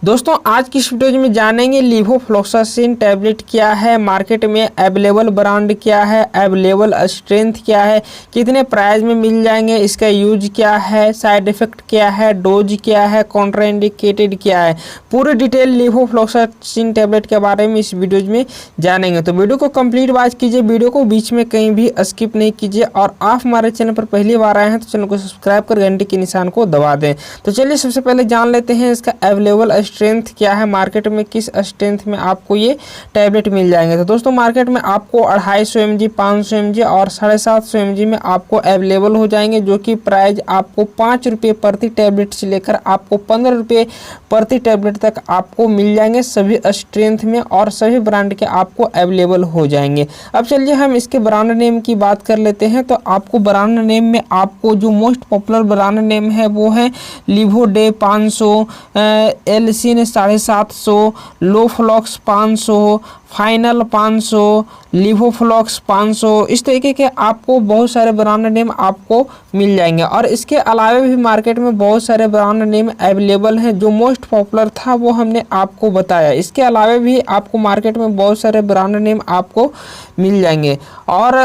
दोस्तों आज की इस वीडियो में जानेंगे लिवोफ्लोक्सासिन टैबलेट क्या है, मार्केट में अवेलेबल ब्रांड क्या है, अवेलेबल स्ट्रेंथ क्या है, कितने प्राइस में मिल जाएंगे, इसका यूज क्या है, साइड इफेक्ट क्या है, डोज क्या है, कॉन्ट्राइंडिकेटेड क्या है, पूरी डिटेल लिवोफ्लोक्सासिन टैबलेट के बारे में इस वीडियो में जानेंगे। तो वीडियो को कंप्लीट वॉच कीजिए, वीडियो को बीच में कहीं भी स्किप नहीं कीजिए और आप हमारे चैनल पर पहली बार आए हैं तो चैनल को सब्सक्राइब कर घंटे के निशान को दबा दें। तो चलिए सबसे पहले जान लेते हैं इसका अवेलेबल स्ट्रेंथ क्या है, मार्केट में किस स्ट्रेंथ में आपको ये टैबलेट मिल जाएंगे। तो दोस्तों मार्केट में आपको 250 mg, 500 mg और 750 mg में आपको अवेलेबल हो जाएंगे, जो कि प्राइस आपको 5 रुपये प्रति टैबलेट से लेकर आपको 15 रुपये प्रति टैबलेट तक आपको मिल जाएंगे सभी स्ट्रेंथ में और सभी ब्रांड के आपको अवेलेबल हो जाएंगे। अब चलिए हम इसके ब्रांड नेम की बात कर लेते हैं। तो आपको ब्रांड नेम में आपको जो मोस्ट पॉपुलर ब्रांड नेम है वो है लिवोडे 500, एलसिन 750, लोफ्लॉक्स 500, फाइनल 500, लिवोफ्लॉक्स 500, इस तरीके के आपको बहुत सारे ब्रांड नेम आपको मिल जाएंगे। और इसके अलावा भी मार्केट में बहुत सारे ब्रांड नेम अवेलेबल हैं। जो मोस्ट पॉपुलर था वो हमने आपको बताया। इसके अलावा भी आपको मार्केट में बहुत सारे ब्रांड नेम आपको मिल जाएंगे और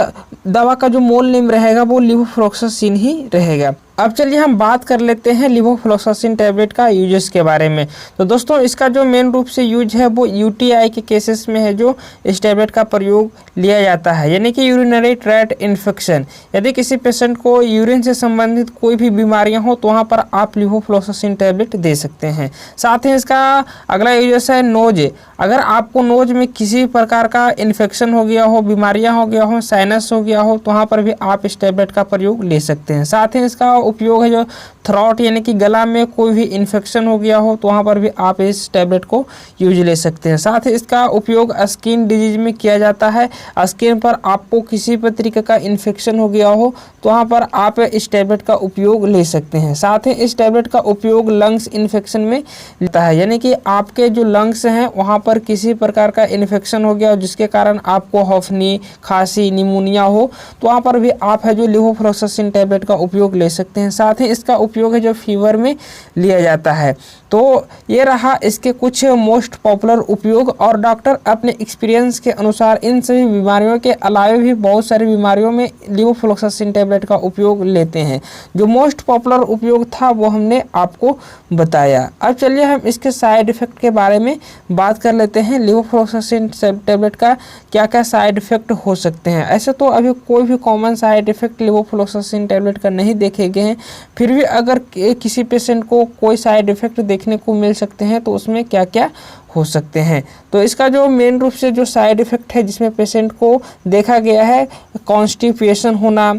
दवा का जो मूल नेम रहेगा वो लिवोफ्लोक्सासिन ही रहेगा। अब चलिए हम बात कर लेते हैं लिवोफ्लोक्सासिन टैबलेट का यूजेस के बारे में। तो दोस्तों इसका जो मेन रूप से यूज है वो यूटीआई के केसेस में है जो इस टैबलेट का प्रयोग लिया जाता है, यानी कि यूरिनरी ट्रैक्ट इन्फेक्शन। यदि किसी पेशेंट को यूरिन से संबंधित कोई भी बीमारियां हो तो वहां पर आप लिवोफ्लोक्सासिन टैबलेट दे सकते हैं। साथ ही इसका अगला यूजेस है नोज। अगर आपको नोज में किसी प्रकार का इन्फेक्शन हो गया हो, बीमारियां हो गया हो, साइनस हो गया हो तो वहाँ पर भी आप इस टैबलेट का प्रयोग ले सकते हैं। साथ ही इसका उपयोग है जो थ्रोट यानी कि गला में कोई भी इन्फेक्शन हो गया हो तो वहाँ पर भी आप इस टैबलेट को यूज ले सकते हैं। साथ ही इसका उपयोग स्किन डिजीज में किया जाता है। स्किन पर आपको किसी भी तरीके का इन्फेक्शन हो गया हो तो वहाँ पर आप इस टैबलेट का उपयोग ले सकते हैं। साथ ही इस टैबलेट का उपयोग लंग्स इन्फेक्शन में लेता है, यानी कि आपके जो लंग्स हैं वहाँ पर किसी प्रकार का इन्फेक्शन हो गया हो जिसके कारण आपको हफनी, खांसी, निमोनिया हो तो वहाँ पर भी आप है जो लिवोफ्लोक्सासिन टैबलेट का उपयोग ले सकते हैं। साथ ही इसका उपयोग है जो फीवर में लिया जाता है। तो ये रहा इसके कुछ मोस्ट पॉपुलर उपयोग और डॉक्टर अपने एक्सपीरियंस के अनुसार इन सभी बीमारियों के अलावा भी बहुत सारी बीमारियों में लिवोफ्लोक्सासिन टैबलेट का उपयोग लेते हैं। जो मोस्ट पॉपुलर उपयोग था वो हमने आपको बताया। अब चलिए हम इसके साइड इफेक्ट के बारे में बात कर लेते हैं। लिवोफ्लोक्सासिन टैबलेट का क्या क्या साइड इफेक्ट हो सकते हैं। ऐसे तो अभी कोई भी कॉमन साइड इफेक्ट लिवोफ्लोक्सासिन टैबलेट का नहीं देखे गए हैं, फिर भी अगर किसी पेशेंट को कोई साइड इफेक्ट देखने को मिल सकते हैं तो उसमें क्या क्या हो सकते हैं। तो इसका जो मेन रूप से जो साइड इफेक्ट है जिसमें पेशेंट को देखा गया है कॉन्स्टिपेशन होना,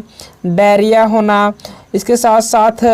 डायरिया होना, इसके साथ साथ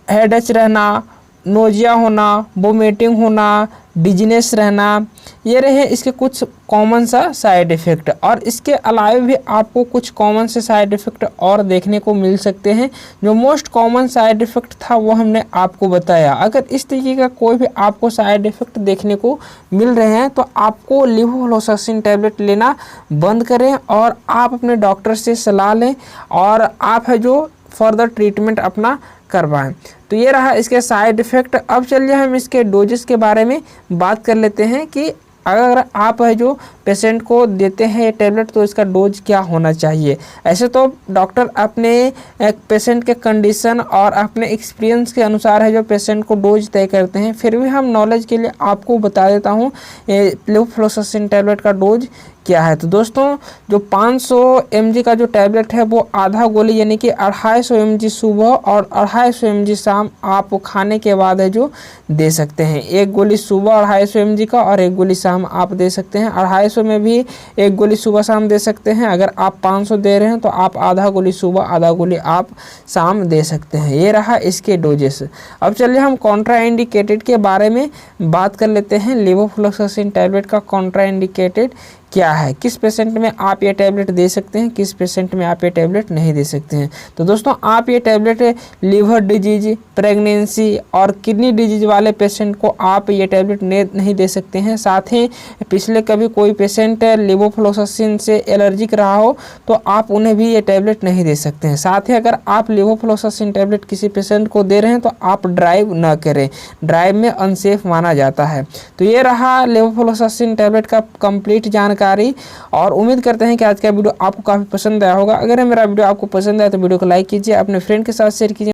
हेडेक रहना, नोजिया होना, वोमिटिंग होना, डिजीनेस रहना, ये रहे इसके कुछ कॉमन सा साइड इफ़ेक्ट। और इसके अलावा भी आपको कुछ कॉमन से साइड इफ़ेक्ट और देखने को मिल सकते हैं। जो मोस्ट कॉमन साइड इफ़ेक्ट था वो हमने आपको बताया। अगर इस तरीके का कोई भी आपको साइड इफ़ेक्ट देखने को मिल रहे हैं तो आपको लिवोफ्लोक्सासिन टैबलेट लेना बंद करें और आप अपने डॉक्टर से सलाह लें और आप है जो फर्दर ट्रीटमेंट अपना करवाएं। तो ये रहा इसके साइड इफ़ेक्ट। अब चलिए हम इसके डोजेस के बारे में बात कर लेते हैं कि अगर आप है जो पेशेंट को देते हैं ये टैबलेट तो इसका डोज क्या होना चाहिए। ऐसे तो डॉक्टर अपने पेशेंट के कंडीशन और अपने एक्सपीरियंस के अनुसार है जो पेशेंट को डोज तय करते हैं, फिर भी हम नॉलेज के लिए आपको बता देता हूँ लिवोफ्लोक्सासिन टैबलेट का डोज क्या है। तो दोस्तों जो 500 mg का जो टैबलेट है वो आधा गोली यानी कि 250 mg सुबह और 250 mg शाम आप खाने के बाद है जो दे सकते हैं। एक गोली सुबह 250 mg का और एक गोली शाम आप दे सकते हैं। 250 में भी एक गोली सुबह शाम दे सकते हैं। अगर आप 500 दे रहे हैं तो आप आधा गोली सुबह आधा गोली आप शाम दे सकते हैं। ये रहा इसके डोजेस। अब चलिए हम कॉन्ट्राइंडिकेटेड के बारे में बात कर लेते हैं। लिवोफ्लोक्सासिन टैबलेट का कॉन्ट्राइंडिकेटेड क्या है, किस पेशेंट में आप ये टैबलेट दे सकते हैं, किस पेशेंट में आप ये टैबलेट नहीं दे सकते हैं। तो दोस्तों आप ये टैबलेट लीवर डिजीज, प्रेगनेंसी और किडनी डिजीज वाले पेशेंट को आप ये टैबलेट नहीं दे सकते हैं। साथ ही पिछले कभी कोई पेशेंट लेवोफ्लोक्सासिन से एलर्जिक रहा हो तो आप उन्हें भी ये टैबलेट नहीं दे सकते हैं। साथ ही अगर आप लेवोफ्लोक्सासिन टैबलेट किसी पेशेंट को दे रहे हैं तो आप ड्राइव न करें, ड्राइव में अनसेफ माना जाता है। तो ये रहा लेवोफ्लोक्सासिन टैबलेट का कंप्लीट जानकारी, और उम्मीद करते हैं कि आज का वीडियो आपको काफ़ी पसंद आया होगा। अगर मेरा वीडियो आपको पसंद आया तो वीडियो को लाइक कीजिए, अपने फ्रेंड के साथ शेयर कीजिए।